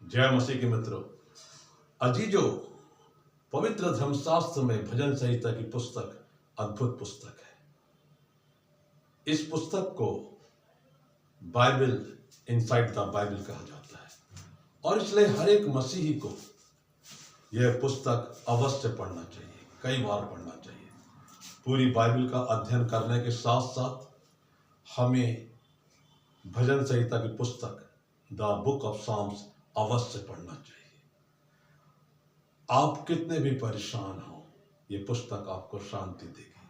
जय मसीह के मित्रों, अजीजो, पवित्र धर्मशास्त्र में भजन संहिता की पुस्तक अद्भुत पुस्तक है। इस पुस्तक को बाइबल इनसाइड द बाइबल कहा जाता है और इसलिए हर एक मसीही को यह पुस्तक अवश्य पढ़ना चाहिए, कई बार पढ़ना चाहिए। पूरी बाइबल का अध्ययन करने के साथ साथ हमें भजन संहिता की पुस्तक द बुक ऑफ सॉन्ग्स अवश्य पढ़ना चाहिए। आप कितने भी परेशान हो, ये पुस्तक आपको शांति देगी।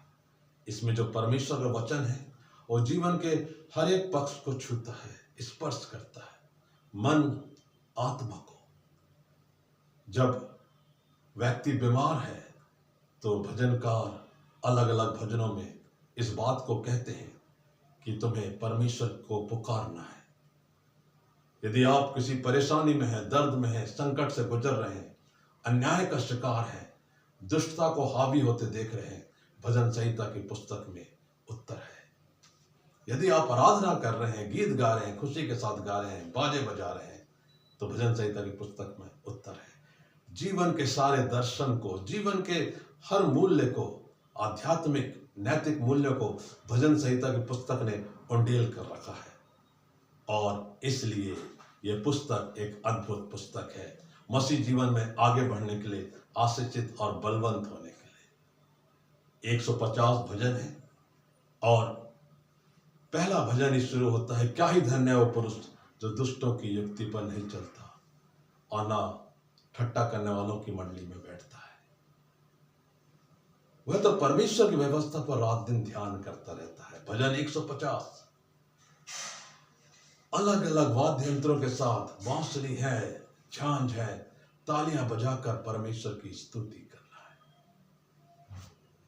इसमें जो परमेश्वर का वचन है वो जीवन के हर एक पक्ष को छूता है, स्पर्श करता है, मन आत्मा को। जब व्यक्ति बीमार है तो भजनकार अलग अलग भजनों में इस बात को कहते हैं कि तुम्हें परमेश्वर को पुकारना है। यदि आप किसी परेशानी में हैं, दर्द में हैं, संकट से गुजर रहे हैं, अन्याय का शिकार है, दुष्टता को हावी होते देख रहे हैं, भजन संहिता की पुस्तक में उत्तर है। यदि आप आराधना कर रहे हैं, गीत गा रहे हैं, खुशी के साथ गा रहे हैं, बाजे बजा रहे हैं, तो भजन संहिता की पुस्तक में उत्तर है। जीवन के सारे दर्शन को, जीवन के हर मूल्य को, आध्यात्मिक नैतिक मूल्यों को भजन संहिता की पुस्तक ने उंडेल कर रखा है और इसलिए यह पुस्तक एक अद्भुत पुस्तक है मसीह जीवन में आगे बढ़ने के लिए, आशीषित और बलवंत होने के लिए। 150 भजन है और पहला भजन ही शुरू होता है, क्या ही धन्य वो पुरुष जो दुष्टों की युक्ति पर नहीं चलता और ना ठट्टा करने वालों की मंडली में बैठता है। वह तो परमेश्वर की व्यवस्था पर रात दिन ध्यान करता रहता है। भजन 150 अलग अलग वाद्य यंत्रों के साथ, बांसुरी है, झांझ है, तालियां बजाकर परमेश्वर की स्तुति करना है।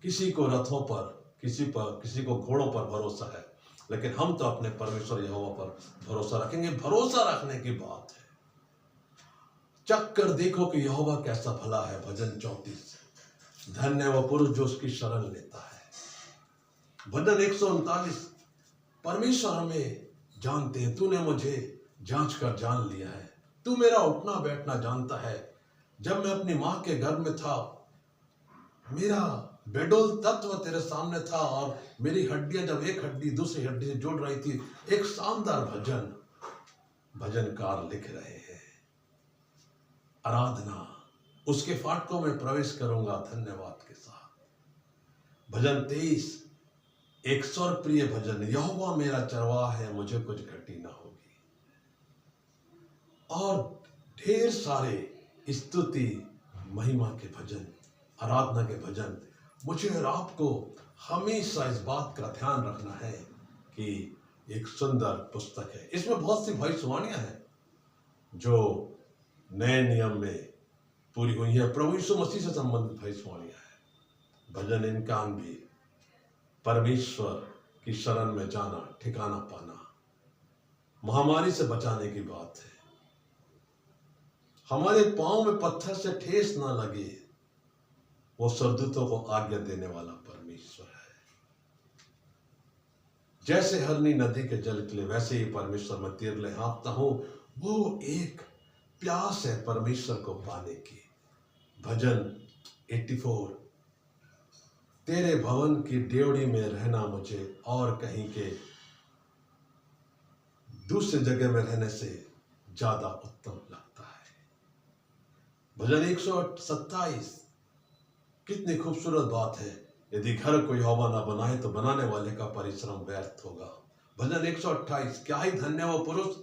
किसी को रथों पर, किसी को घोड़ों पर भरोसा है, लेकिन हम तो अपने परमेश्वर यहोवा पर भरोसा रखेंगे। भरोसा रखने की बात है। चख कर देखो कि यहोवा कैसा भला है। भजन 34 धन्य वो पुरुष जो उसकी शरण लेता है। भजन 139 परमेश्वर हमें जानते हैं, तूने मुझे जांच कर जान लिया है, तू मेरा उठना बैठना जानता है। जब मैं अपनी मां के गर्भ में था, मेरा बेडोल तत्व तेरे सामने था और मेरी हड्डियां जब एक हड्डी दूसरी हड्डी से जुड़ रही थी। एक शानदार भजनकार लिख रहे हैं। आराधना, उसके फाटकों में प्रवेश करूंगा धन्यवाद के साथ। भजन 23 एक स्वर प्रिय भजन, यहोवा मेरा चरवाहा है, मुझे कुछ घटी ना होगी। और ढेर सारे स्तुति महिमा के भजन, आराधना के भजन। मुझे और आपको हमेशा इस बात का ध्यान रखना है कि एक सुंदर पुस्तक है। इसमें बहुत सी भविष्यवाणियां हैं जो नए नियम में पूरी हुई है। प्रभु यीशु मसीह से संबंधित भविष्यवाणियां हैं। भजन 91 परमेश्वर की शरण में जाना, ठिकाना पाना, महामारी से बचाने की बात है। हमारे पांव में पत्थर से ठेस ना लगे, वो स्वर्गदूतों को आज्ञा देने वाला परमेश्वर है। जैसे हरनी नदी के जल के लिए, वैसे ही परमेश्वर मैं तिरले हाँफता हूं। वो एक प्यास है परमेश्वर को पाने की। भजन 84 तेरे भवन की ड्योढ़ी में रहना मुझे और कहीं के दूसरी जगह में रहने से ज्यादा उत्तम लगता है। भजन 127 कितनी खूबसूरत बात है, यदि घर को यहोवा ना बनाए तो बनाने वाले का परिश्रम व्यर्थ होगा। भजन 128 क्या ही धन्य वो पुरुष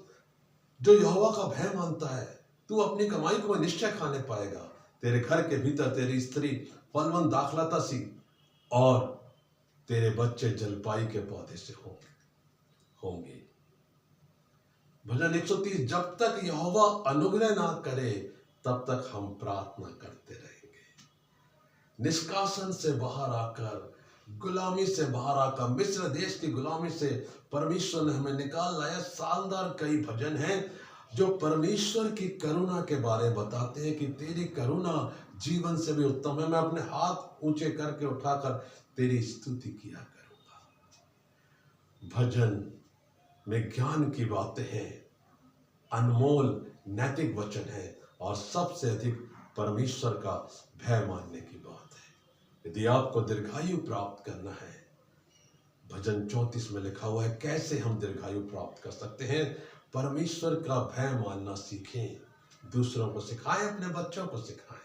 जो यहोवा का भय मानता है, तू अपनी कमाई को निश्चय खाने पाएगा। तेरे घर के भीतर तेरी स्त्री फलवंत दाखलता सी और तेरे बच्चे जलपाई के पौधे से होंगे। भजन 130 जब तक यहोवा अनुग्रह ना करे तब तक हम प्रार्थना करते रहेंगे। निष्कासन से बाहर आकर, गुलामी से बाहर आकर, मिस्र देश की गुलामी से परमेश्वर ने हमें निकाल लाया। शानदार कई भजन हैं जो परमेश्वर की करुणा के बारे में बताते हैं कि तेरी करुणा जीवन से भी उत्तम है। मैं अपने हाथ ऊंचे करके उठाकर तेरी स्तुति किया करूंगा। भजन में ज्ञान की बातें हैं, अनमोल नैतिक वचन है और सबसे अधिक परमेश्वर का भय मानने की बात है। यदि आपको दीर्घायु प्राप्त करना है, भजन 34 में लिखा हुआ है कैसे हम दीर्घायु प्राप्त कर सकते हैं। परमेश्वर का भय मानना सीखें, दूसरों को सिखाएं, अपने बच्चों को सिखाएं।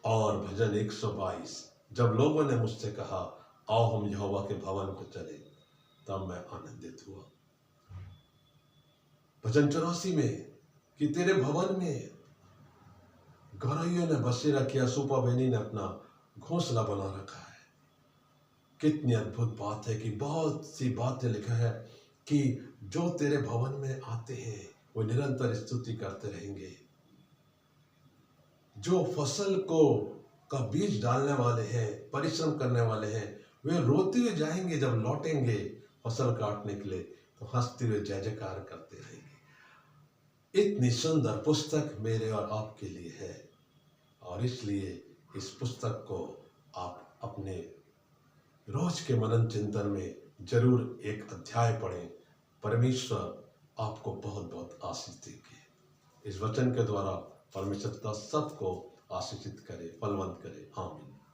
और भजन 122, जब लोगों ने मुझसे कहा आओ हम यहोवा के भवन को चले, तब मैं आनंदित हुआ। भजन 84 में कि तेरे भवन में गौरैयों ने बसेरा किया, सुपा बेनी ने अपना घोंसला बना रखा है। कितनी अद्भुत बात है कि बहुत सी बातें लिखा है कि जो तेरे भवन में आते हैं वो निरंतर स्तुति करते रहेंगे। जो फसल को का बीज डालने वाले हैं, परिश्रम करने वाले हैं, वे रोते हुए जाएंगे, जब लौटेंगे फसल काटने के लिए तो हंसते हुए जय जयकार करते रहेंगे। इतनी सुंदर पुस्तक मेरे और आपके लिए है और इसलिए इस पुस्तक को आप अपने रोज के मनन चिंतन में जरूर एक अध्याय पढ़ें। परमेश्वर आपको बहुत बहुत आशीष देंगे। इस वचन के द्वारा परमेश्वर सबको आशीषित करे, फलवंत करे। आमीन।